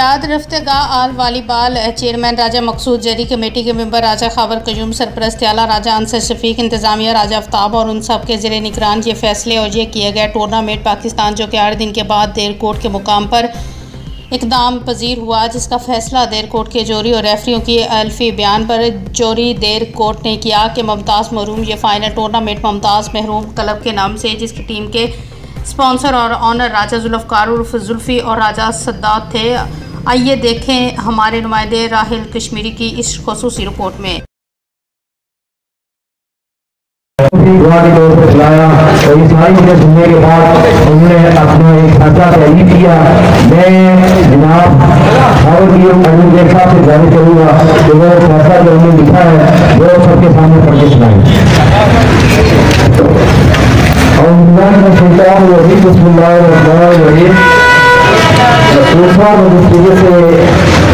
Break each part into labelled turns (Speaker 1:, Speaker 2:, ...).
Speaker 1: याद रफ्तेगाह आल volleyball chairman राजा मकसूद जरी, committee के member राजा खावर कयूम, सरपरस्त आला राजा अंसर शफीक, इंतजामिया राजा आफ्ताब और उन सब के ज़ेरे निगरान ये फैसले और ये किया गया टूर्नामेंट पाकिस्तान जो कि 8 दिन के बाद देरकोट के मुकाम पर इकदाम पजीर हुआ, जिसका फैसला देरकोट के जोरी और रेफरियों की अल्फी बयान पर जोरी देरकोट ने किया कि मुमताज़ महरूम ये फाइनल टूर्नामेंट मुमताज़ महरूम क्लब के नाम से, जिसकी टीम के स्पॉन्सर और ऑनर राजा जुल्फ़कार उर्फ जुल्फ़ी और राजा सद्दात थे। आइए देखें हमारे नुमाइंदे राहिल कश्मीरी की इस ख़ुसूसी रिपोर्ट में।
Speaker 2: दुआ के तौर पर चलाया और इस सारी चीजें सुनने के बाद उन्होंने अपना एक फैसला तहरीर किया। मैं जनाब देख साहब से जाहिर करूँगा कि वो फैसला जो उन्होंने लिखा है वो सबके सामने पढ़ के सुनाए।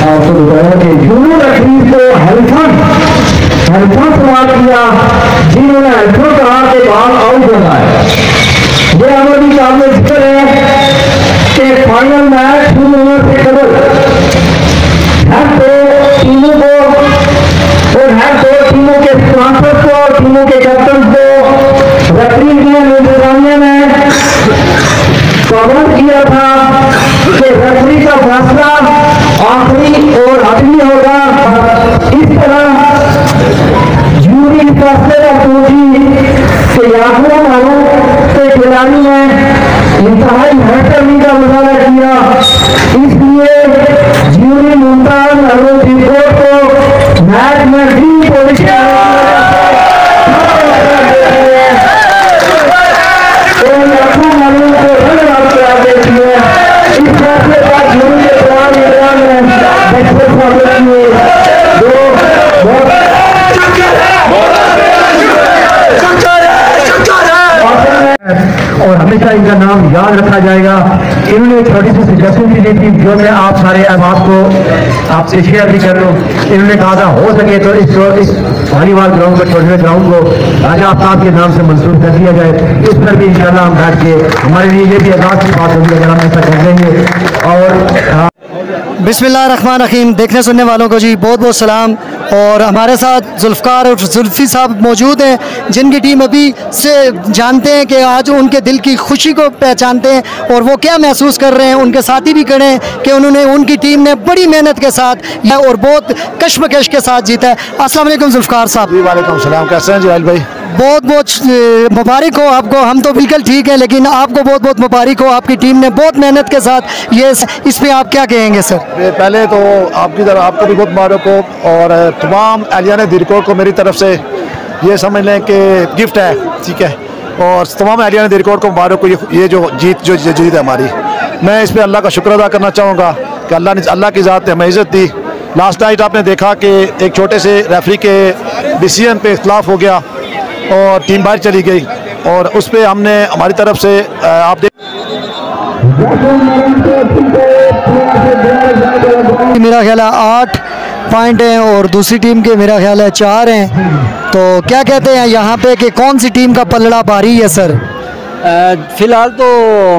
Speaker 2: आपको बताया कि जुनून अखीर को हल्फन सवाल किया, जिन्होंने हल्फन कहा के बाद आउट बनाया। ये हमारी सामने जिक्र है कि फाइनल मैच शुरू होने से कबल हर दो टीमों को और हर दो टीमों के स्पॉन्सर को और टीमों के कैप्टन को रेफरी की निगरानी में कवर किया था कि रेफरी का फैसला आखिरी और आखिरी होगा। इस तरह जूरी फैसले का पहुंची कि याकूब मालूम के खिलाड़ी ने इंतहाई बेहतरीन का मुजाहरा किया, इसलिए जूरी मुमताज महरूम रिपोर्ट को मैच में डी पोजीशन और हमेशा इनका नाम याद रखा जाएगा। इन्होंने छोटी सी सजेशन भी दी थी जो मैं आप सारे अहबाब को आपसे शेयर भी कर लूँ। इन्होंने कहा था हो सके तो इस वालीबाल ग्राउंड पर छोटे ग्राउंड को राजा आफ्ताब के नाम से मंसूर कर दिया जाए। इस पर भी इंशाल्लाह हम बैठ के हमारे लिए ये भी आगाज की बात होगी अगर हम ऐसा कर देंगे। और
Speaker 3: बिस्मिल्लाहिर्रहमानिर्रहीम। देखने सुनने वालों को जी बहुत बहुत सलाम। और हमारे साथ जुल्फ़कार और जुल्फ़ी साहब मौजूद हैं, जिनकी टीम अभी से जानते हैं कि आज उनके दिल की खुशी को पहचानते हैं और वो क्या महसूस कर रहे हैं। उनके साथी भी खड़े हैं कि उनकी टीम ने बड़ी मेहनत के साथ और बहुत कश्मकश के साथ जीता है। अस्सलाम वालेकुम जुल्फ़कार साहब।
Speaker 4: वालेकुम सलाम, कैसे हैं जी भाई?
Speaker 3: बहुत बहुत मुबारक हो आपको। हम तो बिल्कुल ठीक है, लेकिन आपको बहुत बहुत मुबारक हो। आपकी टीम ने बहुत मेहनत के साथ ये इस पर आप क्या कहेंगे सर?
Speaker 4: पहले तो आपकी तरफ आपको भी बहुत मुबारक हो और तमाम एहलियान दिरकोट को मेरी तरफ से ये समझ लें कि गिफ्ट है, ठीक है। और तमाम एहलियान दिरकोट को मुबारक हो ये जो जीत है हमारी। मैं इस पर अल्लाह का शुक्र अदा करना चाहूँगा कि अल्लाह की ज़ात ने हमें इज़्ज़त दी। लास्ट नाइट आपने देखा कि एक छोटे से रेफरी के डिसीजन पे इख्तलाफ हो गया और टीम बाहर चली गई और उस पर हमने हमारी तरफ से आप देख
Speaker 3: मेरा ख्याल है 8 पॉइंट हैं और दूसरी टीम के मेरा ख्याल है 4 हैं। तो क्या कहते हैं यहाँ पे कि कौन सी टीम का पलड़ा भारी है सर?
Speaker 5: फ़िलहाल तो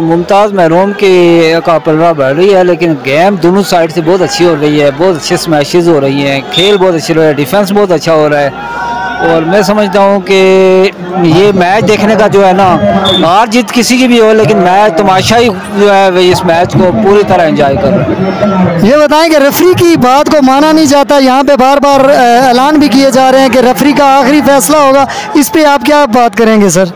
Speaker 5: मुमताज़ महरूम की का पलड़ा बढ़ रही है, लेकिन गेम दोनों साइड से बहुत अच्छी हो रही है। बहुत अच्छे स्मैशेस हो रही हैं, खेल बहुत अच्छी हो रहा है, डिफेंस बहुत अच्छा हो रहा है। और मैं समझता हूँ कि ये मैच देखने का जो है ना, हार जीत किसी की भी हो, लेकिन मैच तमाशा ही जो है इस मैच को पूरी तरह एंजॉय कर रहे हैं।
Speaker 3: ये बताएं कि रेफरी की बात को माना नहीं जाता, यहाँ पे बार बार ऐलान भी किए जा रहे हैं कि रेफरी का आखिरी फैसला होगा। इस पे आप क्या बात करेंगे सर?